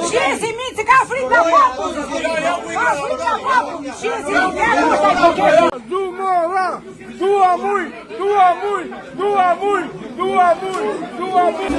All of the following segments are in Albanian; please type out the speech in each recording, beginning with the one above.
Shqesi mi që ka frit nga papu! Ka frit nga papu! Shqesi mi nga papu! Zumora! Dua muj! Dua muj! Dua muj! Dua muj! Dua muj!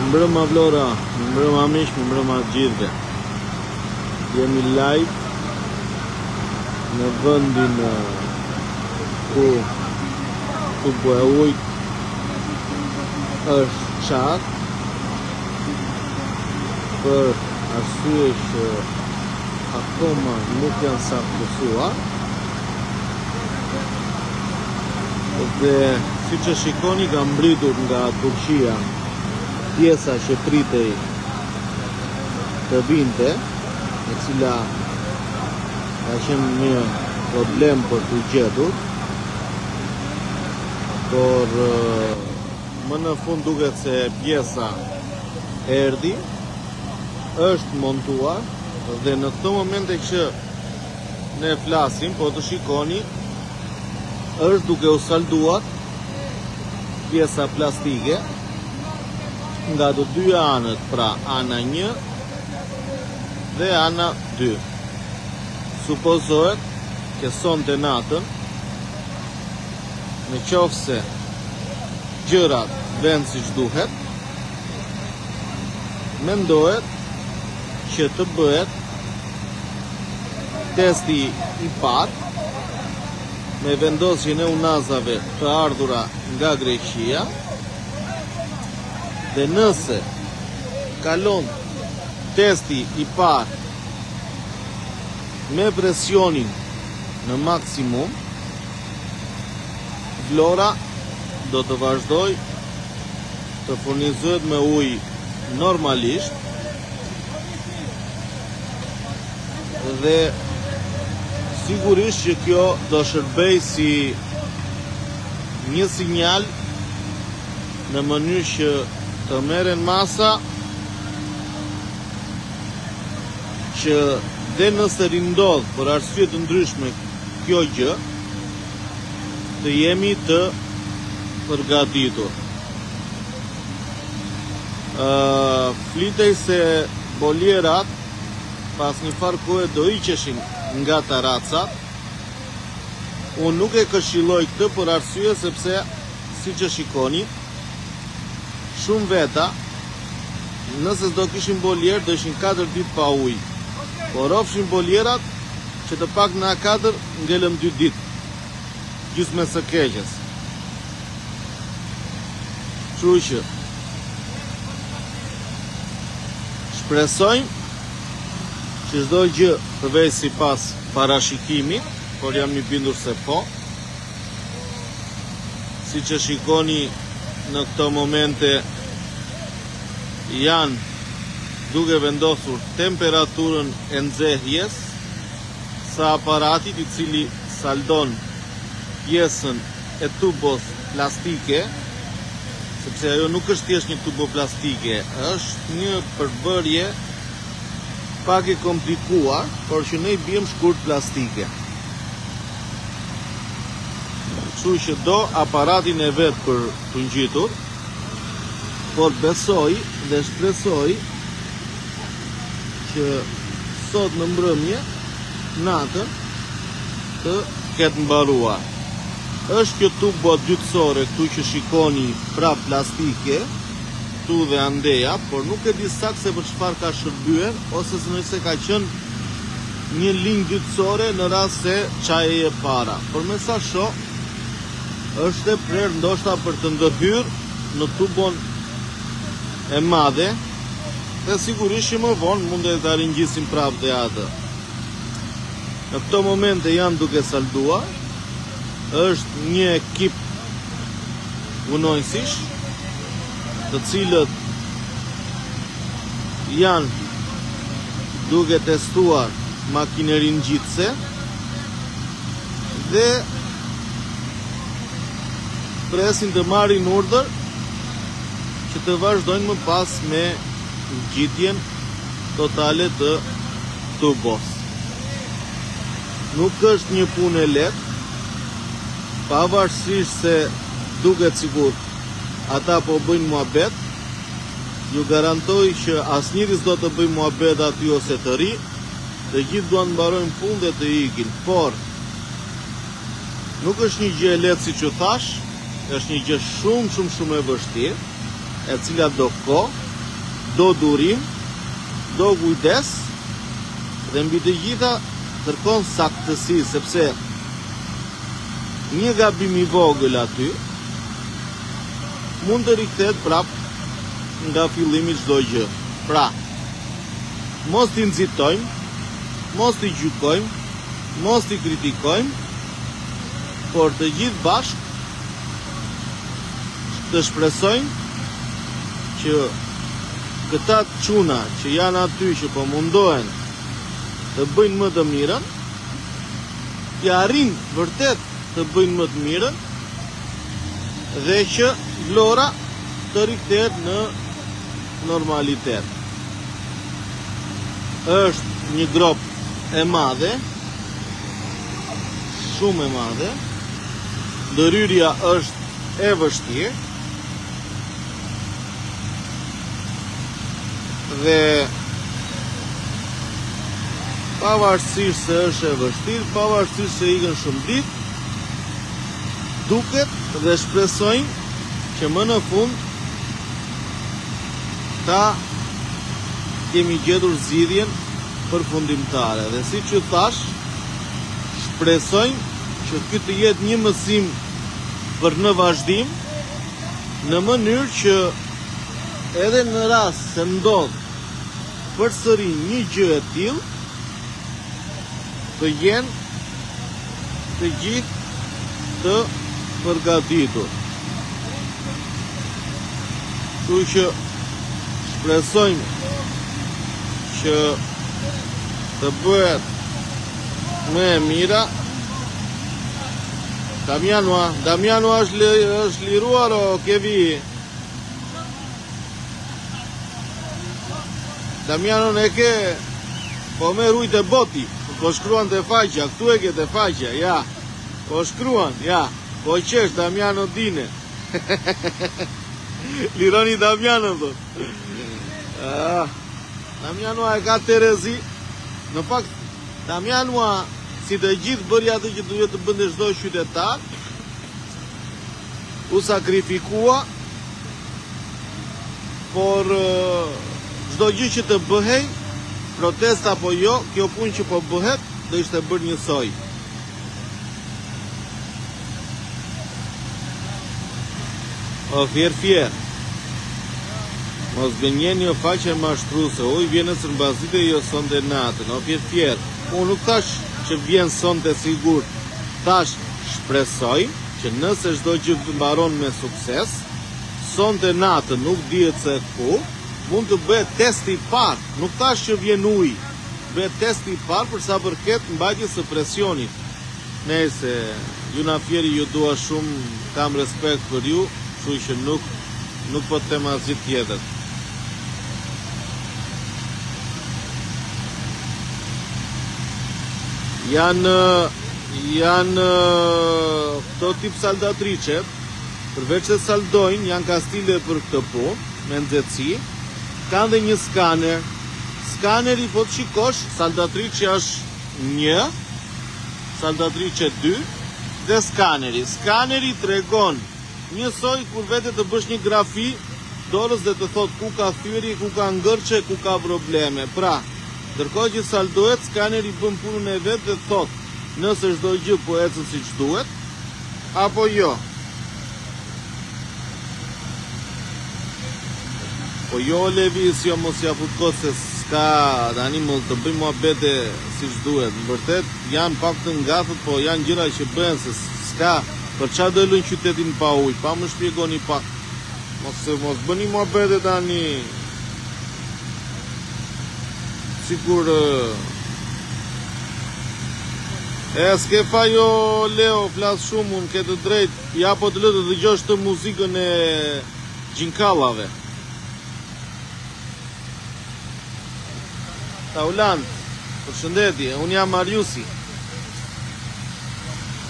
Mbrëma Vlora, mbrëma mish, mbrëma gjithve. Jemi live në vendin ku bëhe ujt është qatë për arsye që akoma nuk janë saktësuar dhe si që shikoni ka mbritur nga Turqia pjesa që pritej të vinte, e cila ka qenë një problem për të gjetur, por më në fund duket se pjesa erdhi, është montuar dhe në këto momente që ne flasim, po të shikoni, është duke u salduar pjesa plastike nga të dy anët, pra ana 1 dhe ana 2. Supozohet që sonte natën, në qoftë se gjërat vend siç duhet, mendohet që të bëhet testi i parë me vendosjen e unazave të ardhura nga Greqia. Dhe nëse kalon testi i parë me presionin në maksimum, Vlora do të vazhdoj të furnizohet me ujë normalisht dhe sigurisht që kjo do shërbej si një sinjal në mënyrë që të merren masa që dhe nëse rindodh për arsye të ndryshme kjo gjë, të jemi të përgatitur. Flitej se bolierat pas një farë kohe do iqeshin nga taracat. Unë nuk e këshilloj këtë për arsye sepse, si që shikoni, shumë veta, nëse s'do kishin bolier, do ishin 4 ditë pa ujë. Por ofshin bolierat që të pak në A4 ngelëm 2 ditë. Gjysmë së keqes. Kështu që shpresojmë që çdo gjë të vejë sipas parashikimit, por jam i bindur se po. Si që shikoni në këto momente janë duke vendosur temperaturën e nxehjes së aparatit i cili saldon pjesën e tubos plastike, sepse ajo nuk është thjesht një tubo plastike, është një përbërje pak e komplikuar, por që ne i bjem shkurt plastike. Kështu që do aparatin e vet për të ngjitur, por besoj dhe shpresoj që sot në mbrëmje, natën, të ketë mbaruar. Është kjo tubo dytësore këtu që shikoni pra plastike, këtu dhe andeja, por nuk e di saktë se për çfarë ka shërbyer ose nëse ka qenë një linjë dytësore në rast se çaji e para. Por me sa shoh, është e prerë ndoshta për të ndërhyrë në tubon e madhe, dhe sigurisht që më vonë mund të ta ringjisim prapë dhe atë. Në këto momente janë duke salduar, është një ekip punonjësish, të cilët janë duke testuar makinerin ngjitse dhe presin të marrin urdhër që të vazhdojnë më pas me ngjitjen totale të tubos. Nuk është një punë e lehtë, pavarësisht se duket sikur ata po bëjnë muhabet, ju garantoj që asnjëri s'do të bëjë muhabet aty ose të ri, të gjithë duan të mbarojnë punë dhe të ikin, por nuk është një gjë e lehtë siç u thash, është një gjë shumë e vështirë, e cila do kohë, do durim, do kujdes dhe mbi të gjitha kërkon saktësi, sepse një gabim i vogël aty mund të rikthehet prap nga fillimi çdo gjë. Pra, mos t'i nxitojmë, mos t'i gjykojmë, mos t'i kritikojmë, por të gjithë bashkë të shpresojmë që këta çuna që janë aty që po mundohen të bëjnë më të mirën, që arrin vërtet të bëjnë më të mirën dhe që Vlora të rikthehet në normalitet. Është një grop e madhe, shumë e madhe, ndërhyrja është e vështirë dhe pavarësisht se është e vështirë, pavarësisht se ikën shumë ditë, duket dhe shpresojnë që më në fund ta kemi gjetur zgjidhjen përfundimtare. Dhe siç ju thash, shpresojnë që ky të jetë një mësim për në vazhdim, në mënyrë që edhe në rast se ndodh përsëri një gjë e tillë, të jenë të gjithë të përgatitur. Kështu që shpresojmë që të bëhet më e mira. Damiano është liruar o kevi? Damiano ne ke po me rujt e boti, po shkruan të faqja, këtu e ke të faqja, ja, po shkruan, ja, po qesh Damiano dine. Lironi Damiano, thot. Damiano e ka Terezi, në fakt, Damiano si të gjithë bëri atë që duhet të bënde çdo qytetar, u sakrifikua, por çdo gjë që të bëhej, protesta apo jo, kjo punë që po bëhet, do ishte bërë njësoj. O fjer, mos gënjeni o faqe mashtruese, o i vjen së mbazite jo sonte natën, o fjer, unë nuk thash që vjen sonte sigurt, thash shpresoj që nëse çdo gjë mbaron me sukses, sonte natën nuk dihet se ku, mund të bëhet testi i parë, nuk thash që vjen ujë, bëhet testi i parë për sa përket mbajtjes së presionit. Nëse ju na fjeri ju dua shumë, kam respekt për ju, kështu që nuk po të them asgjë tjetër. Janë këto tip saldatrice, përveç se saldojnë, janë kastile për këtë punë, me nxehtësi, kanë dhe një skaner, Skaneri po të shikosh, Saldatriçi është 1, Saldatriçi 2 dhe skaneri. Skaneri tregon njësoj kur vete të bësh një grafi dorës dhe të thot ku ka thyri, ku ka ngërçe, ku ka probleme. Pra, ndërkohë që saldohet, skaneri bën punën e vet dhe thot nëse çdo gjë po ecën siç duhet apo jo. Po jo lëviz, jo mos ja fut kot se s'ka tani mund të bëjmë muhabete siç duhet. Në vërtet janë pak të ngatët, po janë gjëra që bëhen se s'ka. Për çfarë do lën qytetin pa ujë? Pa më shpjegoni pak. Mos bëni muhabete tani. Sigur s'ke fa jo Leo, flas shumë, unë ke të drejt. Ja po të lë të dëgjosh të muzikën e Gjinkallave. Taulant, përshëndetje, unë jam Mariusi.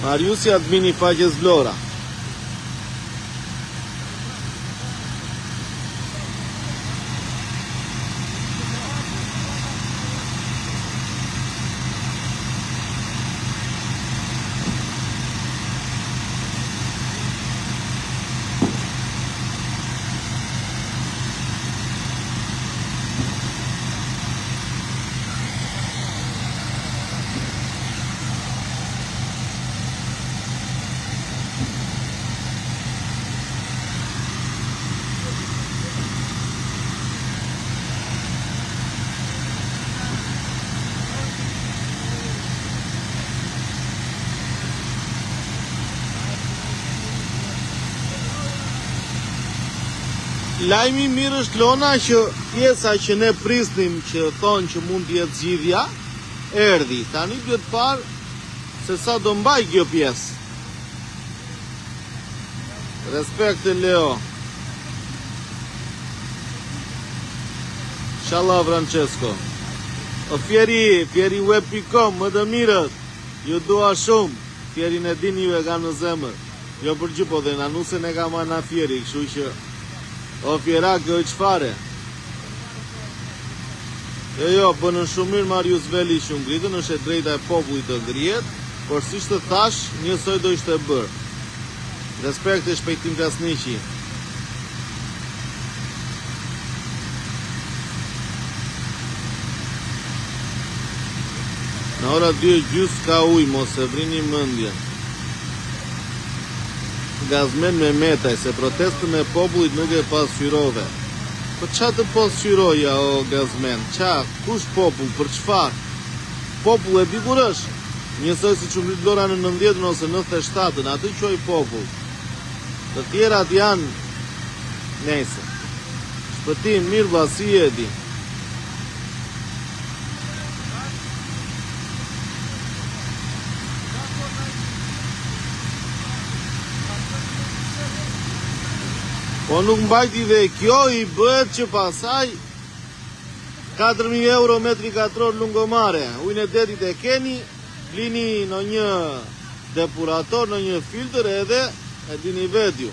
Mariusi admini faqes Vlora. Lajmi mirë është Lona që pjesa që ne prisnim që thonë që mund t'jetë zgjidhja, erdhi. Tani duhet parë se sa do mbaj kjo pjesë. Respekte Leo. Inshallah Francesco. O Fieri web.com, më të mirët. Ju dua shumë. Fierin e dini ju e kam në zemër. Jo për gjë po dhe në anusën e kam ana Fieri, kështu që o Fiera, kjo i qfare. Jo, bënën shumë mirë Marius Veli që ngritën, është e drejta e popullit të ngrihet, por si të thash, njësoj do ishte bërë. Respekt e shpejtim Kasniqi. Në ora 2:30 ka ujë, mos e vrini mendjen. Gazmen me metaj, se protestën e popullit nuk e pasqyrove. Po qa të pasqyroja o Gazmen? Qa? Kush popull? Për çfar? Popull e di kur është? Njësoj si që mbrit Vlora në 90 ose 97, aty qoj popull. Të tjerat janë nese. Shpëtim, mirë vlla, si e di. Po nuk mbajti dhe kjo i bëhet që pasaj 4.000 euro metri katror lungomare. Ujnë e detit e keni, blini në një depurator, në një filtr edhe e dini vetju.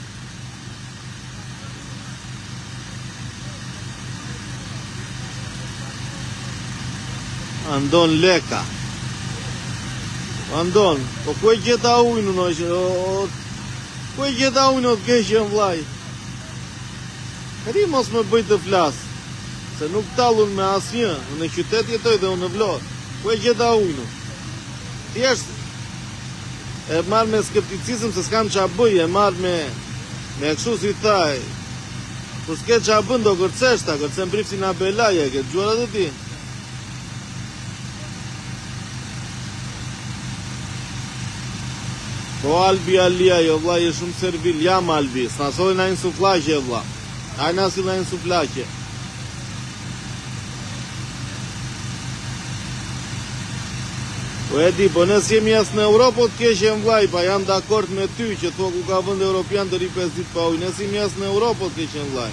Andon leka. Andon, po ku e gjeta ujnë në ku e gjeta ujnë o të keqen vlaj? Këri mos më bëj të flas, se nuk tallun me asnjë, në qytet jetoj dhe unë në Vlorë. Ku e gjeta ujnë? Thjesht e marr me skepticizëm se s'kam qa bëj, e marr me kështu si thaj. Kur s'ke qa bën do kërcesh ta, kërcen brifsi në Belaja, ke gjuar edhe ti? Po Albi Alia, jo vla, je shumë servil, jam Albi, s'na soli na insuflaqe, vla. Ajna si na insuflaqe. Po e di, po nësë jemi as në Europë, të keqen vlaj, pa jam dakord me ty që thua ku ka vënd Europian të ri 5 dit pa ujë, nësë jemi as në Europë, të keqen vlaj.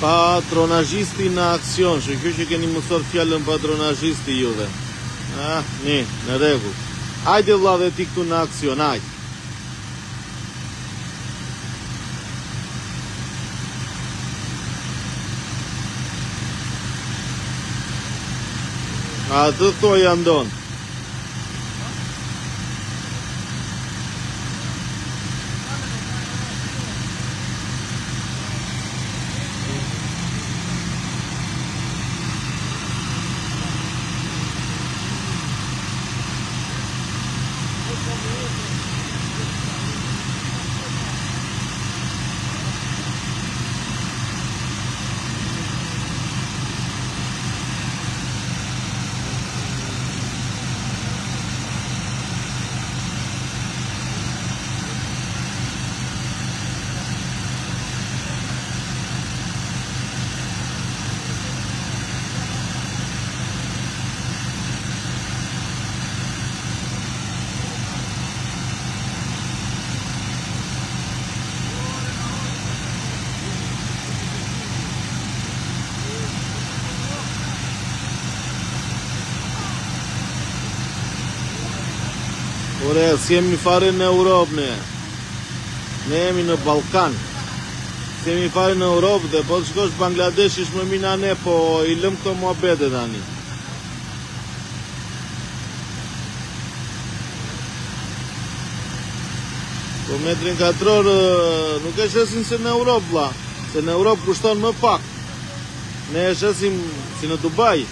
Patronazhisti në aksion, shë që keni mësor fjallën patronazhisti juve. Në rregull. Hajde vlla dhe ti këtu në aksion, hajde. Atë thoi andon. Ore, s'jemi fare në Europë ne. Ne jemi në Ballkan. S'jemi fare në Europë dhe po të shkosh Bangladesh ish më mina ne, po i lëm këto muhabete tani. Po metrin katror nuk e shesim se në Europë, vlla. Se në Europë kushton më pak. Ne e shesim si në Dubai.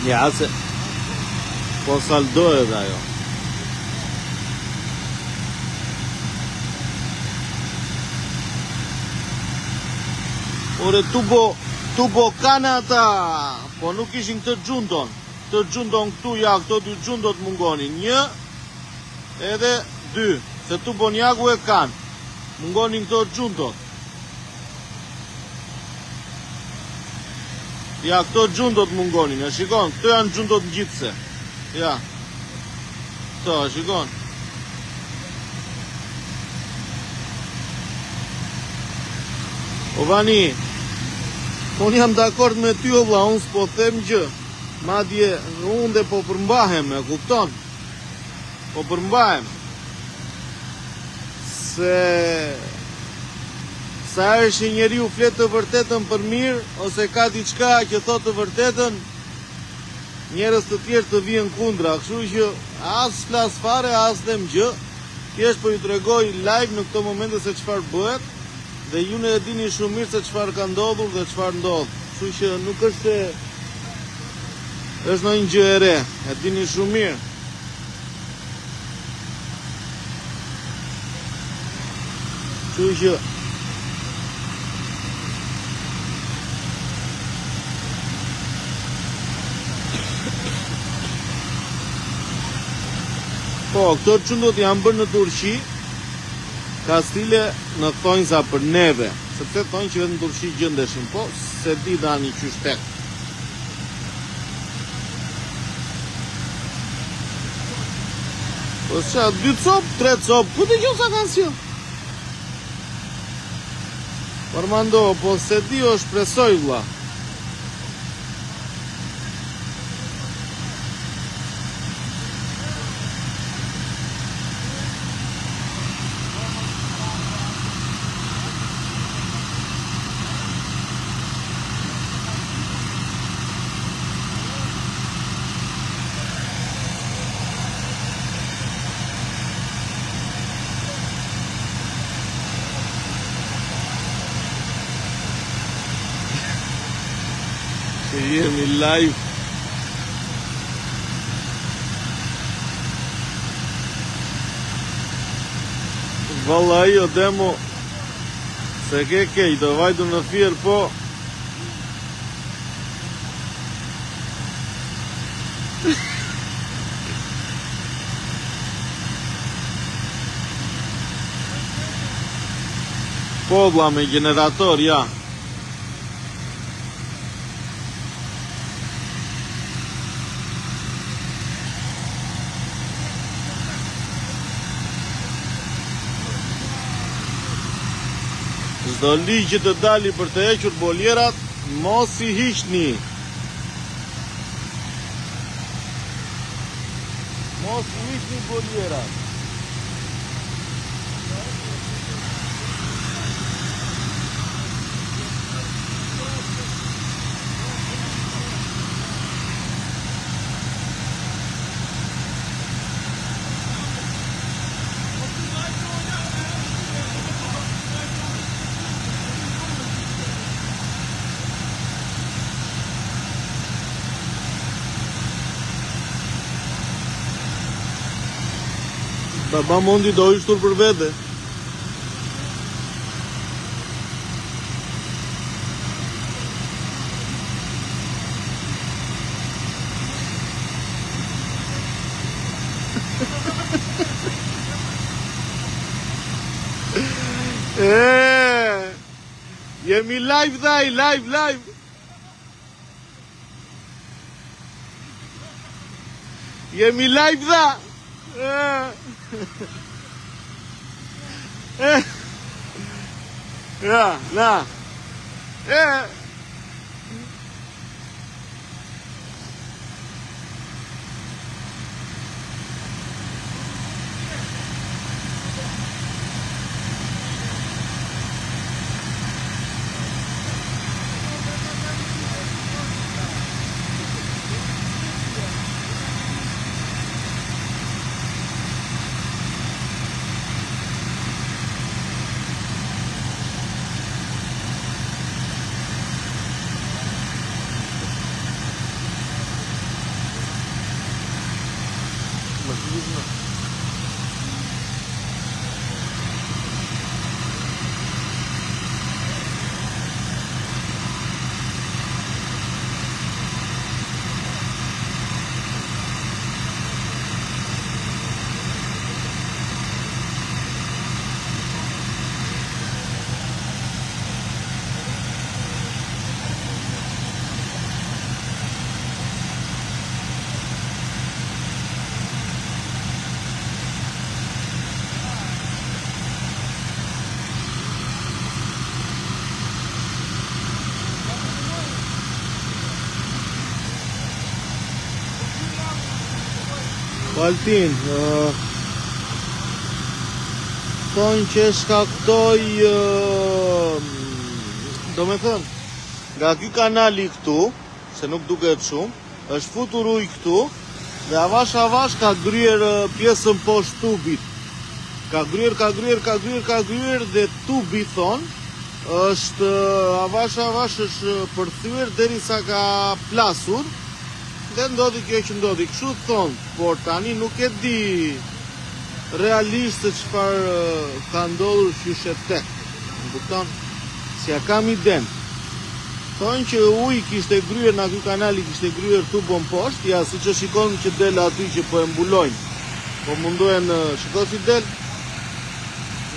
Ja, se po saldohet ajo. Ore, tu bo kanë ata, po nuk ishin këtë gjundon. Këtë gjundon këtu, ja, këto dy gjundot mungonin. 1 edhe 2, se tu bo njaku e kanë. Mungonin këto gjundot. Ja, këto gjundot mungonin, e shikon, këto janë gjundot ngjitse. Ja. Këto, e shikon. O vani, unë jam dakord me ty, o vlla, unë s'po them gjë. Madje unë dhe po përmbahem, e kupton? Po përmbahem. Se sa është njeriu flet të vërtetën për mirë, ose ka diçka që thot të vërtetën, njerëz të tjerë të vijnë kundra, kështu që as flas fare, as them gjë, thjesht po ju tregoj live në këto momente se çfarë bëhet, dhe ju ne e dini shumë mirë se çfarë ka ndodhur dhe çfarë ndodh. Kështu që nuk është se është ndonjë gjë e re, e dini shumë mirë. Kështu që po, këto çundot janë bërë në Turqi, ka stile në thonjza për neve, sepse thonë që vetëm në Turqi gjendeshin, po se di tani qysh tek. Po qa, 2 cop, 3 cop, ku të gjo sa kanë si? Përmando, po se di o shpresoj, vlla. Jemi live. Valla io demo se che do vajdu në fier, po po vlla me generator, ja. Çdo ligj që të dali për të hequr bolierat, mos i hiqni. Mos i hiqni bolierat. Baba Mondi do i shtur për vete. Jemi live dhaj, live. Jemi live dha. Ja, na. Valtin, thonë që shkaktoj, do me thënë, nga ky kanali këtu, se nuk duket shumë, është futur ujë këtu, dhe avash ka gryer pjesën poshtë tubit. Ka gryer, dhe tubi thonë, është avash është përthyer derisa ka plasur, dhe ndodhi kjo që ndodhi, kështu thonë, por tani nuk e di realisht se çfarë ka ndodhur qyshe tek. Më kupton? Si ja kam iden. Thonë që uji kishte gryer nga ky kanali, kishte gryer tubon poshtë, ja siç e shikon që del aty që po e mbulojnë. Po mundohen, shikoj si del.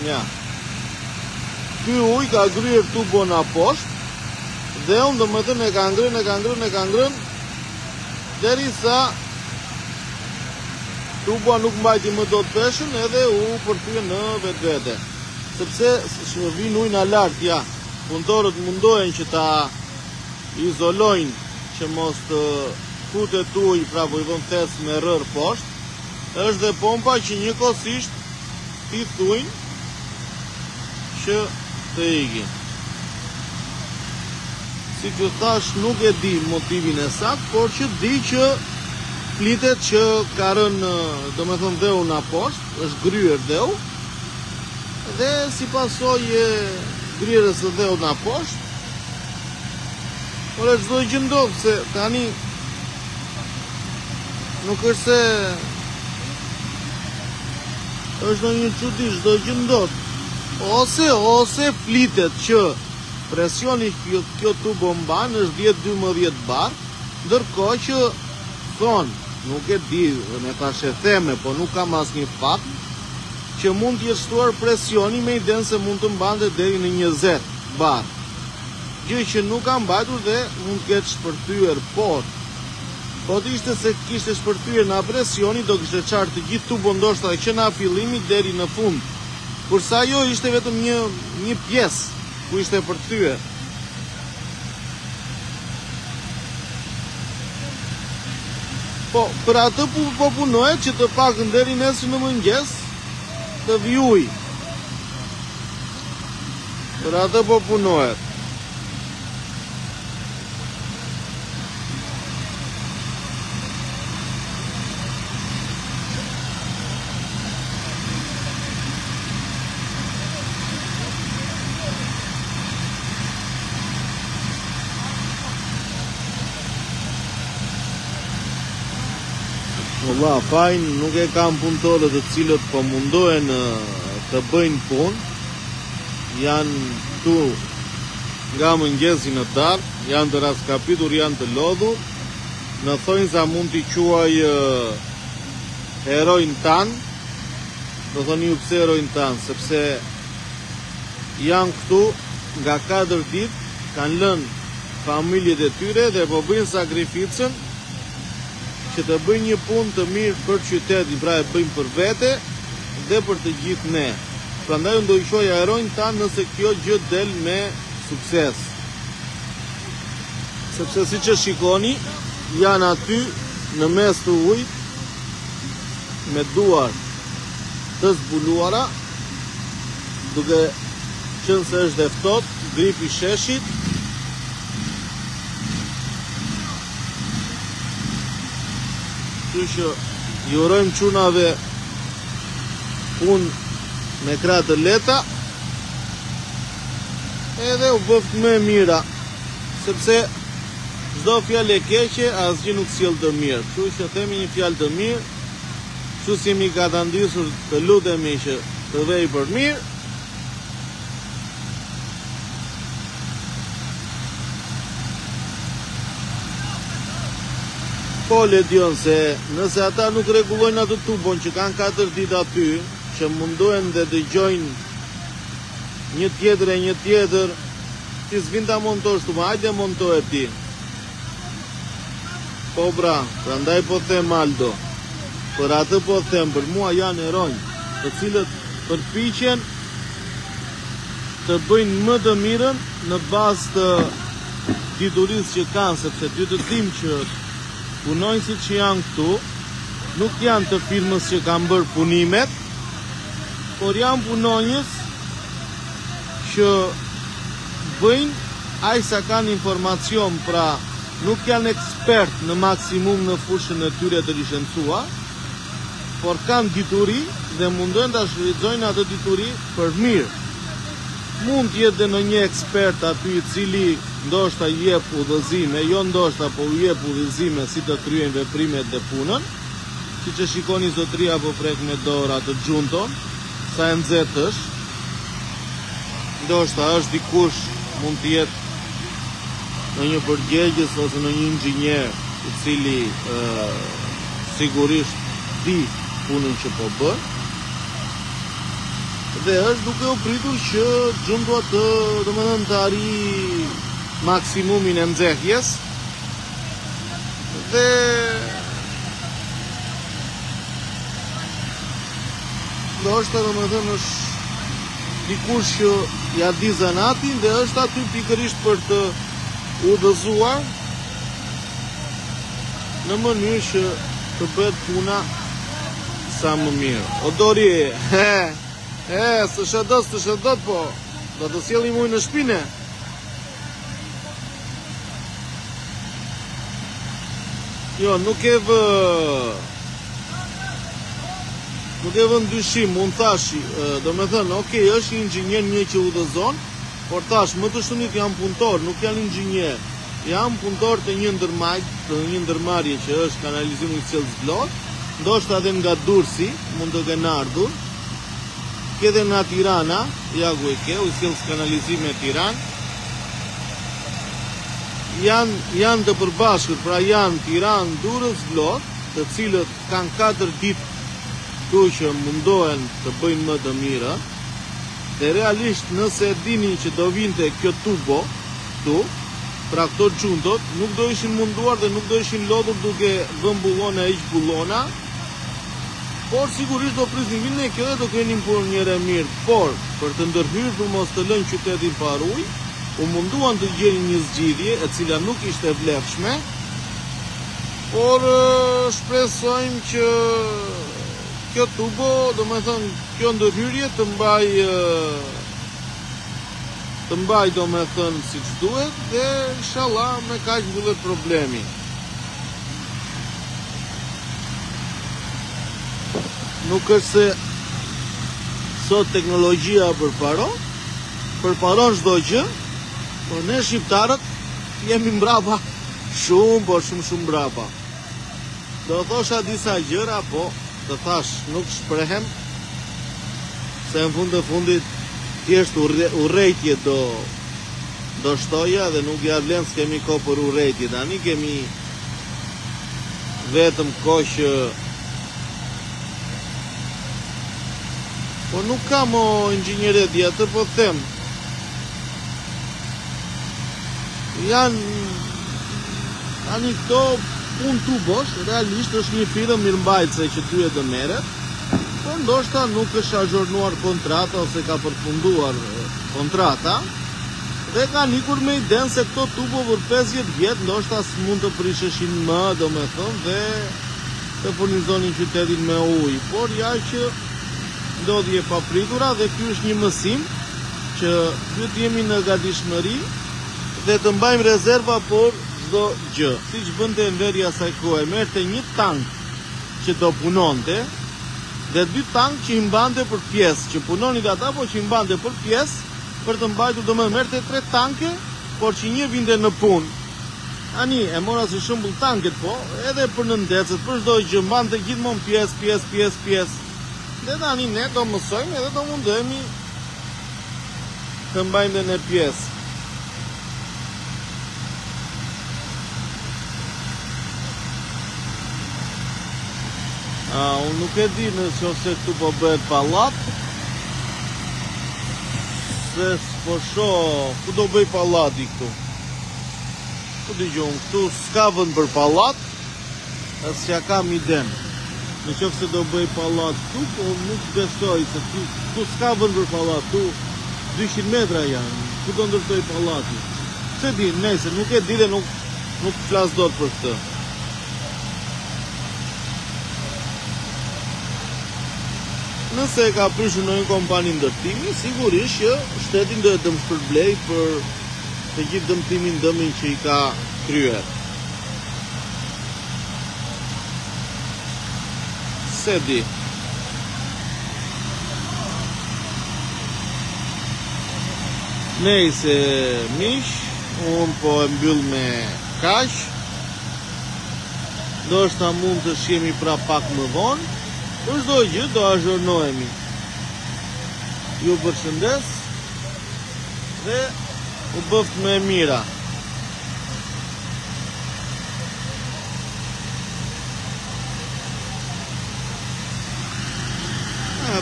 Ja. Ky uji ka gryer tubon poshtë dhe unë domethënë e ka ngrënë derisa tuba nuk mbajti më dot peshën edhe u përthye në vetvete. Sepse vin ujë nga lart, ja. Punëtorët mundohen që ta izolojnë që mos të futet ujë, pra po i vën thes me rër poshtë. Është dhe pompa që njëkohësisht thith ujin që të ikin. Si që thash, nuk e di motivin e sakt, por që di që flitet që ka rënë, do me thënë, dheu nga poshtë, është gryer dheu, dhe si pasojë gryerës së dheu nga poshtë, por e çdo gjë ndodh, se tani nuk është se është ndonjë çudi, çdo gjë ndodh. Ose flitet që presioni kjo tubo mban është 10-12 bar, ndërkohë që thonë, nuk e di, me tash e theme, po nuk kam asnjë fakt, që mund të jetë shtuar presioni me idenë se mund të mbante deri në 20 bar. Gjë që nuk ka mbajtur dhe mund të ketë shpërthyer, por po të ishte se kishte shpërthyer nga presioni, do kishte çarë të gjithë tubon ndoshta që nga fillimi deri në fund. Kurse ajo ishte vetëm një pjesë ku ishte për të thyer. Po, për atë po punohet që të pakën deri nesër në mëngjes të vjuj. Për atë po punohet. Valla, fajn, nuk e kam punëtorët të cilët po mundohen të bëjnë punë. Janë tu nga mëngjesi në darkë, janë të raskapitur, janë të lodhur. Në thojnë sa mund t'i quaj herojnë tanë. Do thoni ju pse herojnë tanë, sepse janë këtu nga 4 ditë, kanë lënë familjet e tyre dhe po bëjnë sakrificën që të bëjnë një punë të mirë për qytetin, pra e bëjnë për vete dhe për të gjithë ne. Prandaj unë do i shoja herojnë tanë nëse kjo gjë del me sukses. Sepse si që shikoni, janë aty në mes të ujit, me duar të zbuluara, duke qenë se është e ftohtë, gripi sheshit. Që ju urojmë çunave punë me krah të lehta edhe u bëft më e mira, sepse çdo fjalë e keqe asgjë nuk sjell të mirë. Kështu që themi një fjalë të mirë, kështu si jemi gatandisur të lutemi që të vej për mirë. Po le dion se nëse ata nuk rregullojnë atë tubon që kanë 4 ditë aty, që mundohen dhe dëgjojnë një tjetër, ti s'vin ta montosh tu, hajde montoje ti. Po bra, prandaj po them Aldo, për atë po them, për mua janë heronj, të cilët përpiqen të bëjnë më të mirën në bazë të diturisë që kanë, sepse ty të dim që punojnësit që janë këtu nuk janë të firmës që kanë bërë punimet, por janë punonjës që bëjnë aq sa kanë informacion, pra nuk janë ekspert në maksimum në fushën e tyre të licencua, por kanë dituri dhe mundohen ta shfrytëzojnë atë dituri për mirë. Mund të jetë në një ekspert aty i cili ndoshta jep udhëzime, jo ndoshta, po jep udhëzime si të kryejnë veprimet dhe punën, siç e shikoni zotria po prek me dorë atë xhunton, sa e nxehtë është. Ndoshta është dikush, mund të jetë në një përgjegjës ose në një inxhinier i cili sigurisht di punën që po bën. Dhe është duke u pritur që xhuntua të arrijë maksimumin e nxehjes. Dhe ndoshta është dikush që ja di zanatin dhe është aty pikërisht për të udhëzuar në mënyrë që të bëhet puna sa më mirë. O Dori, së shëdot, po, do të sjellim ujë në shpinë. Jo, nuk e vë ndyshim, mund thashi, do me thënë, okej, është një inxhinier një që udhëzon, por thash, më të shumit janë punëtor, nuk janë inxhinier, janë punëtor të një ndërmarrje që është kanalizimi i Cels Blot, ndoshta edhe nga Durrësi, mund të kenë ardhur, edhe nga Tirana, ja ku e ke, u Cels kanalizimi e Tiranë, janë të përbashkët, pra janë Tiranë, Durrës, Vlorë, të cilët kanë 4 ditë këtu që mundohen të bëjnë më të mirë, dhe realisht nëse dini që do vinte kjo tubo këtu, pra këto xhuntot, nuk do ishin munduar dhe nuk do ishin lodhur duke vënë bullona e iq bullona, Por sigurisht do prisni vinë kjo dhe do keni për njëre mirë. Por për të ndërhyrë për mos të lënë qytetin pa ujë, u munduan të gjeni një zgjidhje e cila nuk ishte vlefshme, por shpresojmë që kjo tubo, do me thënë, kjo ndërhyrje të mbaj do me thënë si që duhet dhe inshallah me kaq mbyllet problemi. Nuk është se sot teknologjia përparon çdo gjë, por ne shqiptarët jemi mbrapa shumë, por shumë mbrapa. Do thosha disa gjëra, po të thash nuk shprehem, se në fund të fundit thjesht urrejtje do shtoja dhe nuk ja vlen s'kemi kohë për urrejtje. Tani kemi vetëm kohë që po nuk kam o inxhinjeret atë, po them janë këto punë tubosh, realisht është një firmë mirëmbajtëse që duhet të merret, por ndoshta nuk është azhurnuar kontrata ose ka përfunduar kontrata dhe kanë ikur me idenë se këto tubo për 50 vjet ndoshta s'mund të prisheshin më, domethënë, dhe të furnizonin qytetin me ujë, por ja që ndodhje papritura dhe ky është një mësim që duhet të jemi në gatishmëri dhe të mbajmë rezerva por çdo gjë. Siç bënte Enveri asaj kohe, merrte një tank që do punonte dhe 2 tank që i mbante për pjesë, që punonin ata po që i mbante për pjesë për të mbajtur, domethënë merrte 3 tanke, por që një vinte në punë. Ani e mora si shembull tanket, po, edhe për në ndecët, për çdo gjë mbante gjithmonë pjesë. Dhe tani ne do mësojmë edhe do mundohemi të mbajmë dhe në pjesë. Unë nuk e di nëse këtu po bëhet pallat, se s'po shoh ku do bëj pallati këtu. Ku dëgjoj, këtu s'ka vend për pallat, as ja kam idenë. Në qoftë se do bëj pallat këtu, po nuk besoj se tu s'ka vend për pallat, tu 200 metra janë, ku do ndërtoj pallati. Se di, nëse nuk e di dhe nuk flas dot për këtë. Nëse ka prishur në një kompani ndërtimi, sigurisht që shtetin do të më shpërblej për të gjithë dëmin që i ka kryer. Se di. Nejse mish, unë po e mbyll me kaq. Ndoshta mund të shihemi pra pak më vonë. Për çdo gjë do azhurnohemi. Ju përshëndes dhe u bëft më e mira.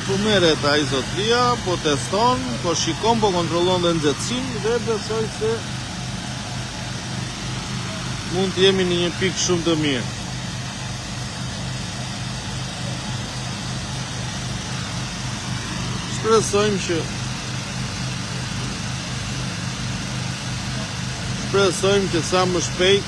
Po merret ai zotria, po teston, po shikon, po kontrollon dhe nxehtësinë dhe besoj se mund të jemi në një pikë shumë të mirë. Shpresojmë që sa më shpejt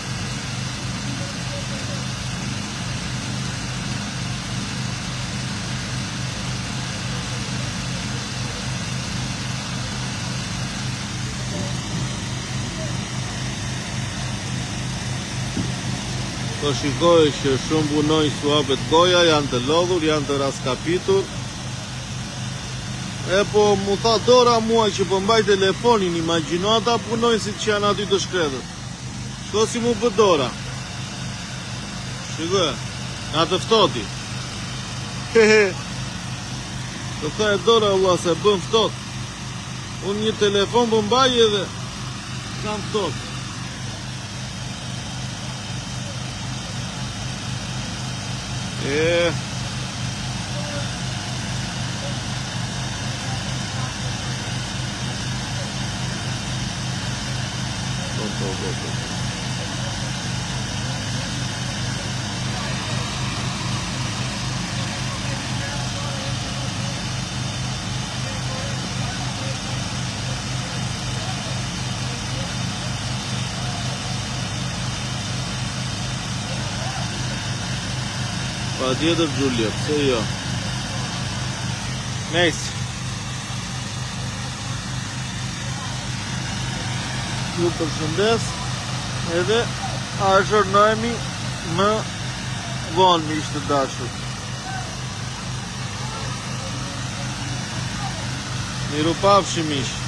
po shikoj që shumë punoj suapet goja, janë të lodhur, janë të raskapitur. E po mu tha Dora mua që po mbaj telefonin, imagjino ata punojnë si që janë aty të shkretët. Shko si mu bë Dora. Shikoj, nga të ftoti. Të tha e Dora valla se bën ftot. Unë një telefon po mbaj edhe kam ftot. Pa tjetër Gjulje, pse jo. Nejsi. Ju përshëndes, edhe a zhërnojmi më vonë, miq të dashur. Miru pafshi, miq.